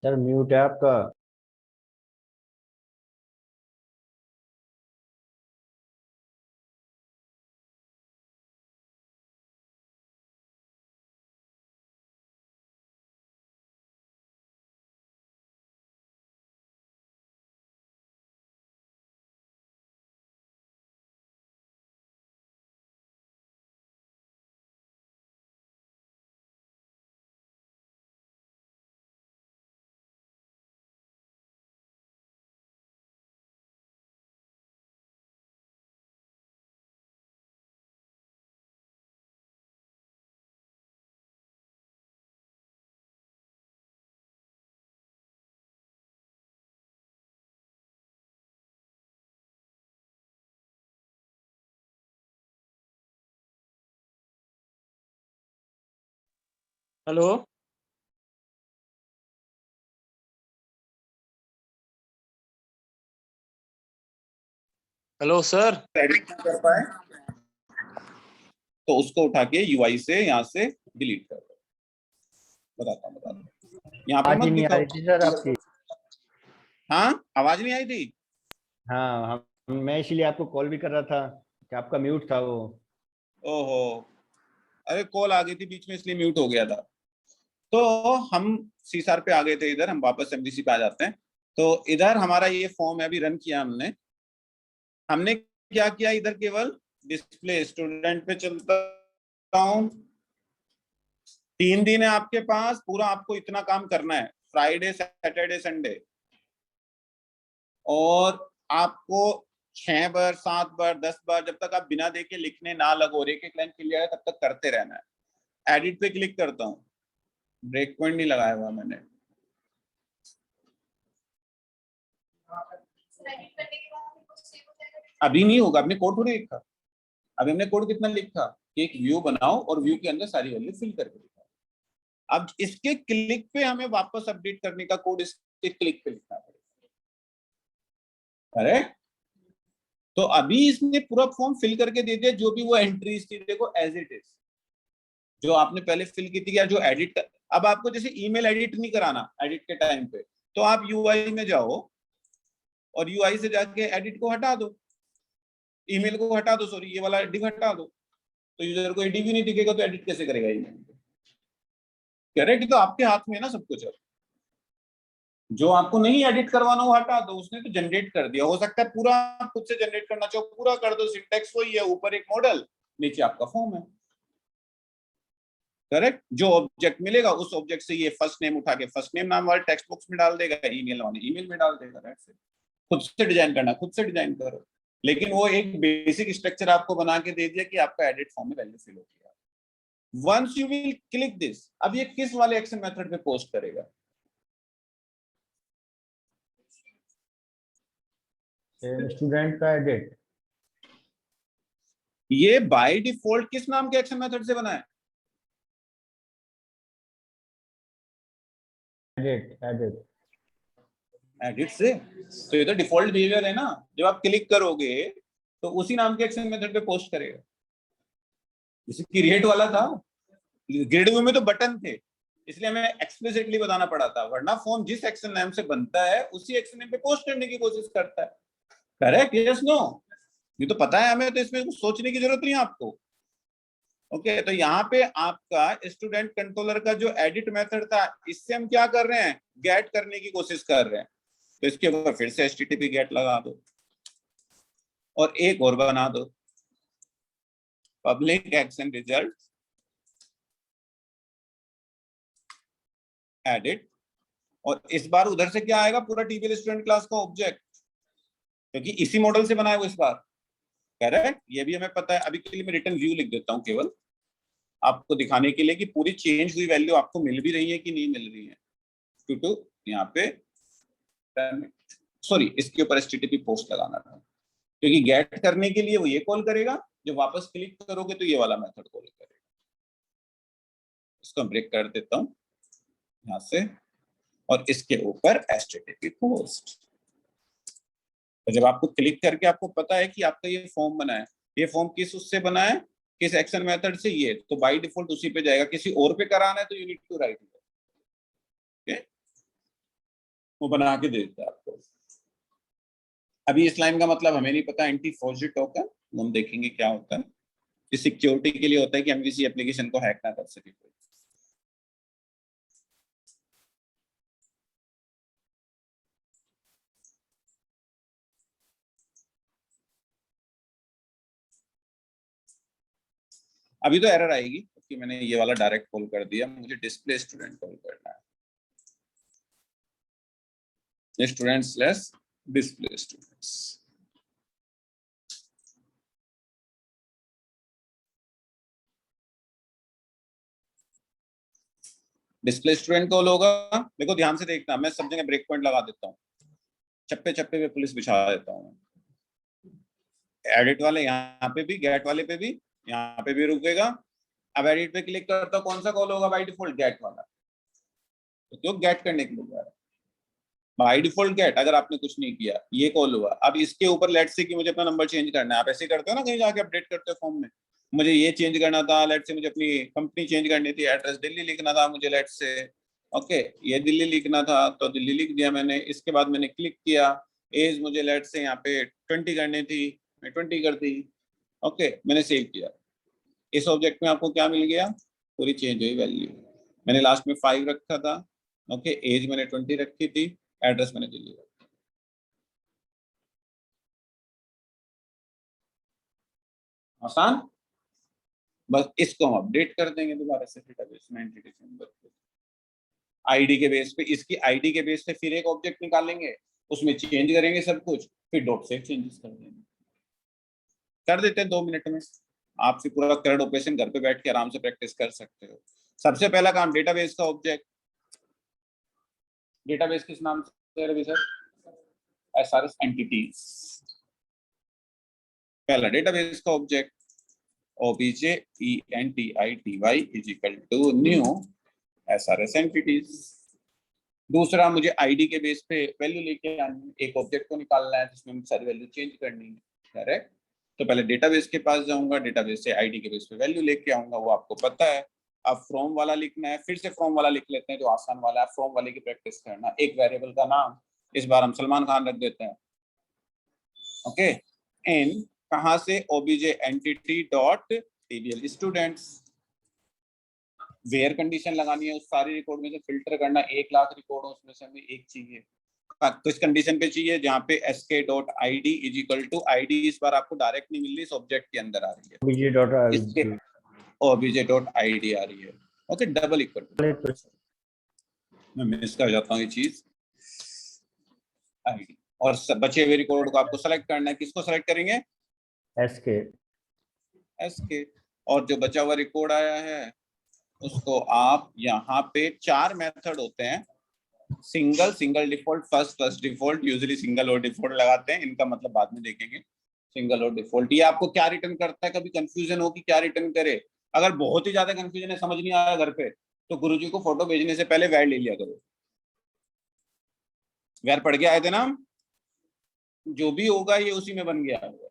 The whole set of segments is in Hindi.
सर म्यूट है आपका। हेलो। Hello sir. एडिट ना कर पाए तो उसको उठा के यूआई से यहाँ से डिलीट कर दो। बताता हूँ यहाँ पे आज ही मत नहीं आ दिखाओ। रही थी सर आपकी। हाँ, आवाज नहीं आई थी। हाँ मैं इसीलिए आपको कॉल भी कर रहा था कि आपका म्यूट था वो। ओहो, अरे कॉल आ गई थी बीच में इसलिए म्यूट हो गया था। तो हम सीसार पे आ गए थे, इधर हम वापस एमडीसी पे आ जाते हैं। तो इधर हमारा ये फॉर्म है, अभी रन किया हमने। हमने क्या किया, इधर केवल डिस्प्ले स्टूडेंट पे चलता हूँ। 3 दिन है आपके पास, पूरा आपको इतना काम करना है, फ्राइडे सैटरडे संडे। और आपको 6 बार 7 बार 10 बार, जब तक आप बिना देखे लिखने ना लगो, एक एक लाइन क्लियर है तब तक करते रहना है। एडिट पे क्लिक करता हूँ, ब्रेक पॉइंट नहीं लगाया हुआ मैंने। अभी नहीं होगा, आपने कोड थोड़ी लिखा। अभी हमने कोड कितना लिखा कि एक व्यू बनाओ और व्यू के अंदर सारी वैल्यू फिल करके दिखाओ। अब इसके क्लिक पे हमें वापस अपडेट करने का कोड इसके क्लिक पे लिखना पड़ेगा। करेक्ट। तो अभी इसने पूरा फॉर्म फिल करके दे दिया, जो भी वो एंट्रीज थी देखो एज इट इज, जो आपने पहले फिल की थी, या जो एडिट कर। अब आपको जैसे ईमेल एडिट नहीं कराना एडिट के टाइम पे, तो आप यूआई में जाओ और यूआई से जाके एडिट को हटा दो, ईमेल को हटा दो, सॉरी ये वाला डिव हटा दो। तो यूजर को डिव ही नहीं दिखेगा तो एडिट कैसे करेगा ईमेल? करेक्ट, तो आपके हाथ में है ना सब कुछ। अब जो आपको नहीं एडिट करवाना वो हटा दो, उसने तो जनरेट कर दिया। हो सकता है पूरा खुद से जनरेट करना चाहो, पूरा कर दो, सिंटेक्स वही है, ऊपर एक मॉडल नीचे आपका फॉर्म है। करेक्ट, जो ऑब्जेक्ट मिलेगा उस ऑब्जेक्ट से ये फर्स्ट नेम उठा के फर्स्ट नेम नाम वाले टेक्स्ट बॉक्स में डाल देगा, ईमेल वाले ईमेल में डाल देगा। That's it. खुद से डिजाइन करना खुद से डिजाइन करो, लेकिन वो एक बेसिक स्ट्रक्चर आपको बना के दे दिया कि आपका एडिट फॉर्म में वैल्यू फिल हो गया। Once you will click this, अब ये किस वाले एक्शन मेथड पे पोस्ट करेगा? स्टूडेंट का एडिट। ये बाय डिफॉल्ट किस नाम के एक्शन मेथड से बना है? Edit edit. एडिट से। तो ये तो डिफॉल्ट बिहेवियर है ना, जब आप क्लिक करोगे तो उसी नाम के एक्शन मेथड पे पोस्ट करेगा। जैसे क्रिएट वाला था, ग्रेड व्यू में तो बटन थे, इसलिए हमें एक्सप्लिसिटली बताना पड़ा था, वरना फॉर्म जिस एक्शन नेम से बनता है उसी एक्शन नेम पे पोस्ट करने की कोशिश करता है। Correct, yes no? ये तो पता है हमें, तो इसमें कुछ सोचने की जरूरत नहीं है आपको। ओके, तो यहाँ पे आपका स्टूडेंट कंट्रोलर का जो एडिट मेथड था, इससे हम क्या कर रहे हैं, गेट करने की कोशिश कर रहे हैं। तो इसके ऊपर फिर से http गेट लगा दो और एक और बना दो, पब्लिक एक्शन रिजल्ट एडिट। और इस बार उधर से क्या आएगा, पूरा टीबीएल स्टूडेंट क्लास का ऑब्जेक्ट, क्योंकि इसी मॉडल से बना है वो इस बार। करेक्ट, ये भी हमें पता है। अभी के लिए मैं रिटर्न व्यू लिख देता हूँ, केवल आपको दिखाने के लिए कि पूरी चेंज हुई वैल्यू आपको मिल भी रही है कि नहीं मिल रही है। टू यहाँ पे सॉरी, इसके ऊपर http पोस्ट लगाना था, क्योंकि गेट करने के लिए वो ये कॉल करेगा, जब वापस क्लिक करोगे तो ये वाला मेथड कॉल करेगा। इसको ब्रेक कर देता हूँ यहाँ से, और इसके ऊपर http पोस्ट। तो जब आपको क्लिक करके आपको पता है कि आपका ये फॉर्म बना है, ये फॉर्म किस उससे बना है, किस एक्शन मेथड से, ये तो बाय डिफॉल्ट उसी पे जाएगा। किसी और पे कराना है तो you need to write. Okay, वो बना के दे देता है आपको। अभी इस लाइन का मतलब हमें नहीं पता, एंटी फॉर्जरी टोकन हम देखेंगे क्या होता है। इस सिक्योरिटी के लिए होता है कि हम किसी एप्लीकेशन को हैक ना कर सके। अभी तो एरर आएगी क्योंकि मैंने ये वाला डायरेक्ट कॉल कर दिया, मुझे डिस्प्ले स्टूडेंट कॉल करना है, students less display students. Display student call होगा, देखो ध्यान से देखना, मैं सब जगह ब्रेक पॉइंट लगा देता हूँ, चप्पे चप्पे पे पुलिस बिछा देता हूँ। एडिट वाले यहाँ पे भी, गेट वाले पे भी, यहाँ पे भी रुकेगा। अब एडिट पे क्लिक करता हूँ, कौन सा कॉल होगा बाय डिफॉल्ट? गेट वाला, तो क्यों गेट करने के लिए जा रहा है बाय डिफॉल्ट गेट। अगर आपने कुछ नहीं किया, ये कॉल हुआ, अब इसके ऊपर लेट्स से कि मुझे अपना नंबर चेंज करना है, आप ऐसे करते हो ना कहीं जाके अपडेट करते हो फॉर्म में, मुझे ये चेंज करना था, लेट्स से मुझे अपनी कंपनी चेंज करनी थी, एड्रेस दिल्ली लिखना था मुझे लेट्स से, ओके ये दिल्ली लिखना था तो दिल्ली लिख दिया मैंने। इसके बाद मैंने क्लिक किया, एज मुझे लेट्स से यहाँ पे 20 करनी थी, मैं 20 कर दी, ओके मैंने सेव किया। इस ऑब्जेक्ट में आपको क्या मिल गया? पूरी चेंज हुई वैल्यू। मैंने लास्ट में 5 रखा था, ओके एज मैंने 20 रखी थी, एड्रेस मैंने दिल्ली रखा। आसान, बस इसको हम अपडेट कर देंगे दोबारा से डेटाबेस में एंटिटी नंबर पे, आईडी के बेस पे। इसकी आईडी के बेस पे फिर एक ऑब्जेक्ट निकालेंगे, उसमें चेंज करेंगे सब कुछ, फिर डॉट से चेंजेस कर देंगे। कर देते हैं 2 मिनट में, आप फिर पूरा करंट ऑपरेशन घर पे बैठ के आराम से प्रैक्टिस कर सकते हो। सबसे पहला काम डेटाबेस का ऑब्जेक्ट, डेटाबेस किस नाम से रवि सर? SRS entities. पहला डेटाबेस का object obj entity is equal to new SRS entities। दूसरा मुझे आईडी के बेस पे वैल्यू लेके आनी है, एक ऑब्जेक्ट को निकालना है जिसमें मुझे सारी वैल्यू चेंज करनी है, करेक्ट। तो पहले डेटाबेस के पास जाऊंगा, डेटाबेस से आईडी के बेस पे वैल्यू लेके आऊंगा, वो आपको पता है। अब फ्रॉम वाला लिखना है, फिर से फ्रॉम वाला लिख लेते हैं जो आसान वाला है, फ्रॉम वाले की प्रैक्टिस करना। एक वेरिएबल का नाम इस बार हम सलमान खान रख देते हैं, ओके। इन कहां से? obj entity dot tbl students. Where condition लगानी है, उस सारी रिकॉर्ड में से फिल्टर करना, 1 लाख रिकॉर्ड हो उसमें से हमें एक चाहिए, तो इस कंडीशन पे चाहिए जहां पे sk.id is equal to id इस बार आपको डायरेक्ट नहीं मिल रही, इस ऑब्जेक्ट के अंदर आ रही है, इसके obj.id आ रही है, ओके डबल इक्वल टू। मैं मिस कर जाता हूँ ये चीज, id और बचे हुए रिकॉर्ड को आपको सेलेक्ट करना है। किसको सेलेक्ट करेंगे? sk। और जो बचा हुआ रिकॉर्ड आया है उसको आप यहाँ पे 4 मेथड होते हैं, single, single default, first default, usually single और डिफॉल्ट लगाते हैं, इनका मतलब बाद में देखेंगे। सिंगल और डिफॉल्ट ये आपको क्या रिटर्न करता है, कभी कंफ्यूजन हो कि क्या रिटर्न करे, अगर बहुत ही ज्यादा कंफ्यूजन है, समझ नहीं आया घर पे, तो गुरुजी को फोटो भेजने से पहले वैर ले लिया करो। वैर पढ़ के आए थे ना, जो भी होगा ये उसी में बन गया होगा,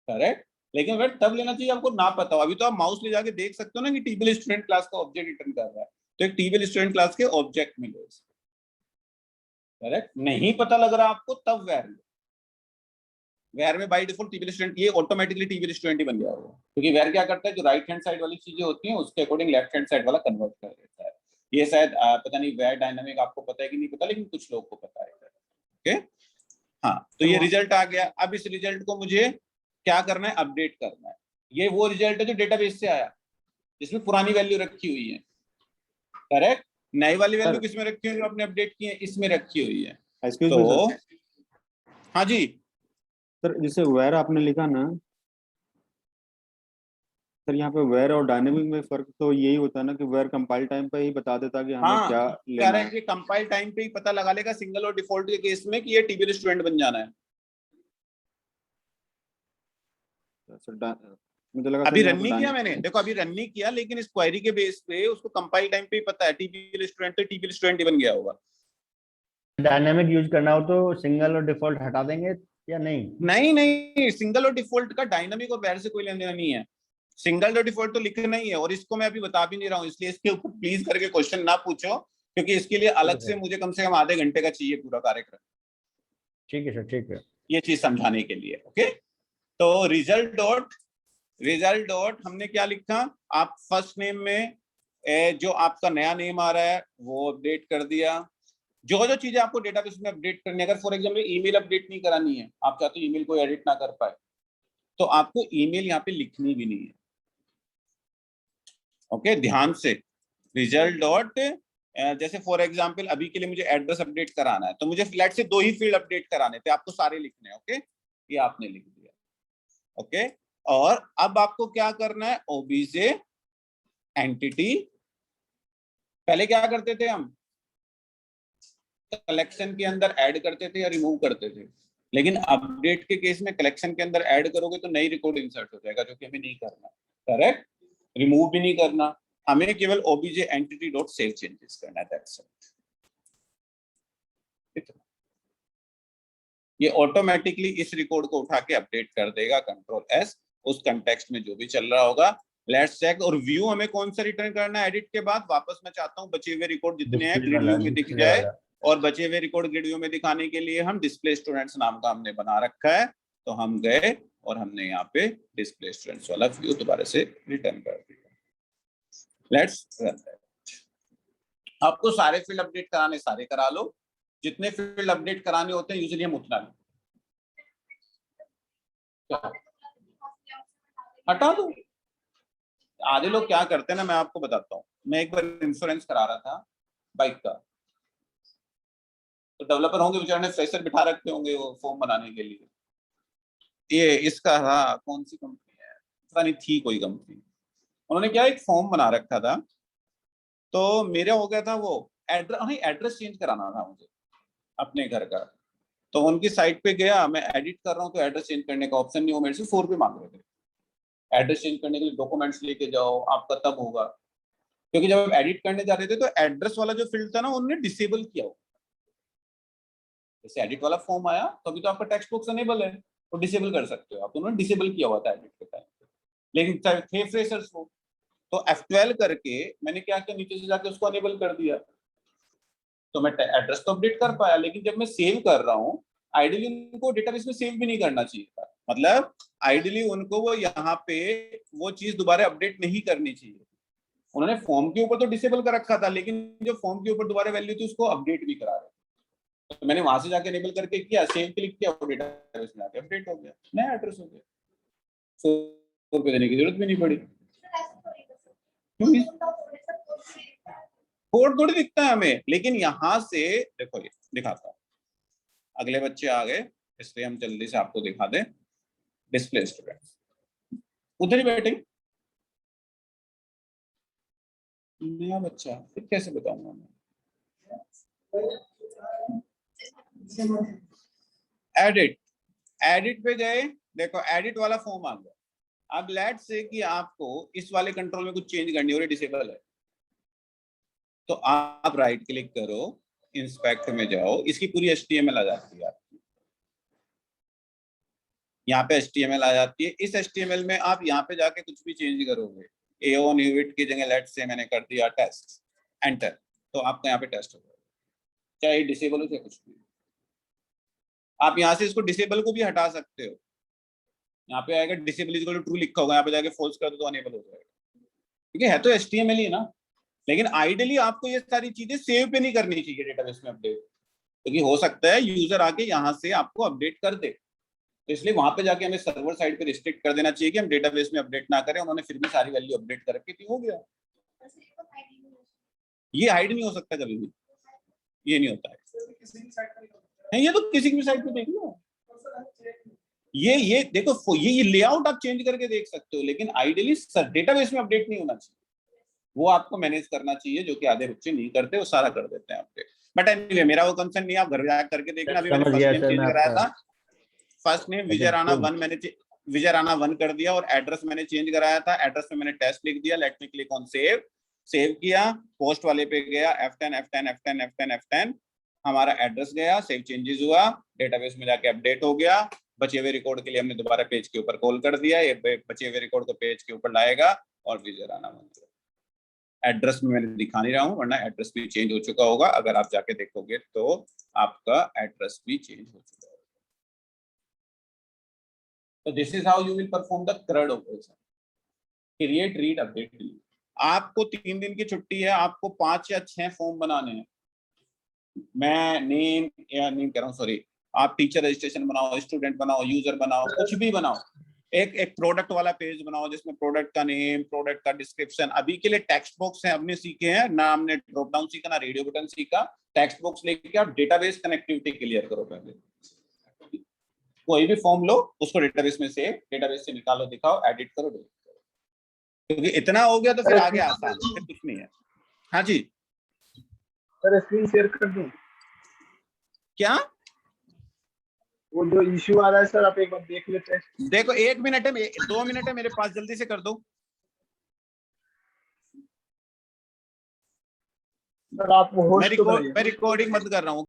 करेक्ट। लेकिन वैर तब लेना चाहिए आपको ना पता हो। अभी तो आप माउस ले जाके देख सकते हो ना कि टीबीएल स्टूडेंट क्लास का ऑब्जेक्ट रिटर्न कर रहा है, तो एक टीबीएल स्टूडेंट क्लास के ऑब्जेक्ट मिले, करेक्ट। नहीं पता लग रहा आपको तब वैर लो। वैर में बाय डिफॉल्ट टीबीएल स्टूडेंट, ये ऑटोमेटिकली टीबीएल स्टूडेंट ही बन गया होगा, क्योंकि वैर क्या करता है, जो राइट हैंड साइड वाली चीजें होती हैं उसके अकॉर्डिंग लेफ्ट हैंड साइड वाला कन्वर्ट कर देता है। ये शायद पता नहीं वैर डायनामिक आपको पता है कि नहीं पता, लेकिन कुछ लोग को पता है, ओके। हाँ तो ये रिजल्ट आ गया। अब इस रिजल्ट को मुझे क्या करना है? अपडेट करना है। ये वो रिजल्ट है जो डेटाबेस से आया, जिसमें पुरानी वैल्यू रखी हुई है, करेक्ट। नई वाली वैल्यू किसमें रखी हुई है? आपने अपडेट की है, इसमें रखी हुई है। तो हाँ जी सर, जैसे वेर आपने लिखा ना सर, यहाँ पे वेर और डायनेमिक में फर्क तो यही होता है ना कि वेर कंपाइल टाइम पे ही बता देता कि हमें क्या लेना है। कि कंपाइल टाइम पे ही पता लगा लेगा सिंगल और डिफॉल्ट के केस में कि ये टीबीएल स्टूडेंट बन जाना है। मुझे लगा अभी रन नहीं किया मैंने, देखो अभी रन नहीं किया, लेकिन इस क्वेरी के बेस पे उसको कंपाइल टाइम पे ही पता है टीबीएल स्टूडेंट, तो टीबीएल स्टूडेंट ही बन गया होगा। डायनामिक यूज करना हो तो सिंगल और डिफॉल्ट हटा देंगे या नहीं? नहीं, सिंगल और डिफॉल्ट का डायनामिक और वैर से कोई लेना देना नहीं है। सिंगल और डिफॉल्ट तो लिखना ही है, और इसको मैं अभी बता भी नहीं रहा हूँ, इसलिए इसके ऊपर प्लीज करके क्वेश्चन ना पूछो क्योंकि इसके लिए अलग से मुझे कम से कम आधे घंटे का चाहिए पूरा कार्यक्रम। ठीक है सर, ठीक है। ये चीज समझाने के लिए। ओके, तो रिजल्ट डॉट हमने क्या लिखा, आप फर्स्ट नेम में जो आपका नया नेम आ रहा है वो अपडेट कर दिया। जो जो चीजें आपको डेटाबेस में अपडेट करनी है, अगर फॉर एग्जांपल ईमेल अपडेट नहीं करानी है, आप चाहते हो ईमेल कोई एडिट ना कर पाए, तो आपको ईमेल यहाँ पे लिखनी भी नहीं है। ओके, ध्यान से रिजल्ट डॉट, जैसे फॉर एग्जांपल अभी के लिए मुझे एड्रेस अपडेट कराना है, तो मुझे फ्लैट से 2 ही फील्ड अपडेट कराने थे, आपको सारे लिखने हैं। ओके, ये आपने लिख दिया। ओके, और अब आपको क्या करना है, ओबीजे एंटिटी, पहले क्या करते थे हम, कलेक्शन के अंदर ऐड करते थे या रिमूव करते थे, लेकिन अपडेट के केस में कलेक्शन के अंदर ऐड करोगे तो नई रिकॉर्ड इंसर्ट हो जाएगा, जो कि हमें नहीं करना। करेक्ट, रिमूव भी नहीं करना, हमें केवल OBJ entity dot save changes करना है, दैट्स इट। ये ऑटोमेटिकली इस रिकॉर्ड को उठा के अपडेट कर देगा, कंट्रोल एस, उस कंटेक्स्ट में जो भी चल रहा होगा। लेट्स चेक, और व्यू हमें कौन सा रिटर्न करना है एडिट के बाद, वापस मैं चाहता हूं बचे हुए रिकॉर्ड जितने हैं ग्रिड व्यू में दिख जाए, और बचे हुए रिकॉर्ड ग्रिड व्यू में दिखाने के लिए हम डिस्प्ले स्टूडेंट्स नाम का हमने बना रखा है, तो हम गए और हमने यहाँ पे डिस्प्ले स्टूडेंट्स वाला व्यू दोबारा से रिटर्न कर दिया। Let's run that. आपको सारे फील्ड अपडेट कराने सारे करा लो, जितने फील्ड अपडेट कराने होते हैं यूजुअली हम उतना हटा दो। आधे लोग क्या करते हैं ना, मैं आपको बताता हूँ। मैं एक बार इंश्योरेंस करा रहा था बाइक का, तो डेवलपर होंगे बेचारे ने फ्रेशर बिठा रखे होंगे वो फॉर्म बनाने के लिए। ये इसका हाँ कौन सी कंपनी है पता नहीं, थी कोई कंपनी, उन्होंने क्या एक फॉर्म बना रखा था, तो मेरा हो गया था वो एड्रेस चेंज कराना था मुझे अपने घर का, तो उनकी साइट पे गया, मैं एडिट कर रहा हूँ तो एड्रेस चेंज करने का ऑप्शन नहीं, वो मेरे से 4 रुपये मांग रहे थे। एड्रेस चेंज करने के लिए डॉक्यूमेंट्स लेके जाओ, आपका तब होगा, क्योंकि जब आप एडिट करने जा रहे थे तो एड्रेस वाला जो फील्ड था ना उन्होंने डिसेबल किया हो। जैसे एडिट वाला फॉर्म आया तो अभी तो आपका टेक्स्ट बॉक्स अनेबल है, तो डिसेबल कर सकते हो आप, उन्होंने डिसेबल किया हुआ था एडिट के टाइम पे, लेकिन थे फ्रेशर्स वो, तो F12 करके मैंने क्या किया, नीचे से जाके उसको अनेबल कर दिया, तो मैं एड्रेस तो अपडेट कर पाया, लेकिन जब मैं सेव कर रहा हूँ आइडियली उनको डेटाबेस में सेव भी नहीं करना चाहिए था, मतलब आइडियली उनको वो यहाँ पे वो चीज दोबारा अपडेट नहीं करनी चाहिए। उन्होंने फॉर्म के ऊपर तो डिसेबल कर रखा था, लेकिन जो फॉर्म के ऊपर दोबारा वैल्यू थी उसको अपडेट भी करा रहे, तो मैंने वहां से जाके एनेबल करके किया, सेव क्लिक किया, वो डेटाबेस में आके अपडेट हो गया, नया एड्रेस हो गया, 100 रुपये देने की जरूरत भी नहीं पड़ी। कोड थोड़ी दिखता है हमें, लेकिन यहाँ से देखो, ये दिखाता हूँ, अगले बच्चे आ गए इसलिए हम जल्दी से आपको दिखा दें। डिस्प्ले स्टूडेंट्स उधर ही बैठे, नया बच्चा फिर कैसे बताऊंगा मैं। एडिट पे गए, देखो एडिट वाला फॉर्म आ गया। अब लेट्स से कि आपको इस वाले कंट्रोल में कुछ चेंज करनी हो रही, डिसेबल है, तो आप राइट क्लिक करो, इंस्पेक्ट में जाओ, इसकी पूरी HTML आ जाती है आपकी, यहाँ पे HTML आ जाती है। इस HTML में आप यहाँ पे जाके कुछ भी चेंज करोगे, AO न्यूविट की जगह लेट्स से मैंने कर दिया टेस्ट, एंटर, तो आपका यहाँ पे टेस्ट हो जाएगा, चाहे डिसेबल हो चाहे कुछ भी। आप यहाँ से इसको डिसेबल को भी हटा सकते हो, यहाँ पे आएगा disable is equal to true लिखा होगा, यहाँ पे जाके फॉल्स कर दो तो अनेबल हो जाएगा, ठीक है तो HTML ही ना। लेकिन आइडियली आपको ये सारी चीजें सेव पे नहीं करनी चाहिए डेटाबेस में अपडेट, क्योंकि हो सकता है यूजर आके यहाँ से आपको अपडेट कर दे, तो इसलिए वहां पे जाके हमें सर्वर साइड पे रिस्ट्रिक्ट कर देना चाहिए कि हम डेटाबेस में अपडेट ना करें, उन्होंने फिर भी सारी वैल्यू अपडेट कर रखी थी, हो गया। ये हाइड नहीं हो सकता कभी भी, ये नहीं होता है, नहीं ये तो किसी भी साइट पे देख लो, ये देखो ये लेआउट आप चेंज करके देख सकते हो, लेकिन आइडियली डेटाबेस में अपडेट नहीं होना चाहिए, वो आपको मैनेज करना चाहिए, जो कि आधे बच्चे नहीं करते, वो सारा कर देते हैं अपडेट। बट एनीवे मेरा वो कंसर्न नहीं, आप घर जाकर करके देखना। अभी मैंने फर्स्ट नेम चेंज कराया था, फर्स्ट नेम विजय राणा 1 मैंने विजय राणा 1 कर दिया, और एड्रेस मैंने चेंज कराया था, एड्रेस में मैंने टेस्ट लिख दिया, let me click on save, save किया, पोस्ट वाले पे गया, F10 हमारा एड्रेस गया, सेव चेंजेस हुआ, डेटाबेस में जाके अपडेट हो गया, बचे हुए रिकॉर्ड के लिए हमने दोबारा पेज के ऊपर कॉल कर दिया, ये बचे हुए रिकॉर्ड को पेज के ऊपर लाएगा और विजय राणा 1 एड्रेस में मैंने दिखा नहीं रहा हूँ, वरना एड्रेस भी चेंज हो चुका होगा। अगर आप जाके देखोगे तो आपका एड्रेस भी चेंज हो चुका होगा। तो this is how you will perform the CRUD operation, create, read, update, delete. आपको 3 दिन की छुट्टी है, आपको 5 या 6 फॉर्म बनाने हैं। मैं नेम कह रहा हूँ, सॉरी, आप टीचर रजिस्ट्रेशन बनाओ, स्टूडेंट बनाओ, यूजर बनाओ, कुछ भी बनाओ। एक प्रोडक्ट वाला पेज बनाओ जिसमें प्रोडक्ट का नेम, प्रोडक्ट का डिस्क्रिप्शन। अभी के लिए टेक्स्ट बॉक्स है, हमने सीखे हैं ना, हमने ड्रॉप डाउन सीखा ना रेडियो बटन सीखा। टेक्स्ट बॉक्स लेके आप डेटाबेस कनेक्टिविटी क्लियर करो पहले। कोई भी फॉर्म लो, उसको डेटाबेस में से, डेटाबेस से निकालो, दिखाओ, एडिट करो, डिलीट करो। क्योंकि इतना हो गया तो फिर आगे आसान है, फिर कुछ नहीं है। हाँ जी सर, स्क्रीन शेयर कर दूं? क्या? वो जो इश्यू आ रहा है सर, आप एक बार देख लेते हैं। देखो 1 मिनट है, 2 मिनट है मेरे पास, जल्दी से कर दो। सर आप होस्ट मैं रिकॉर्डिंग बंद कर रहा हूँ।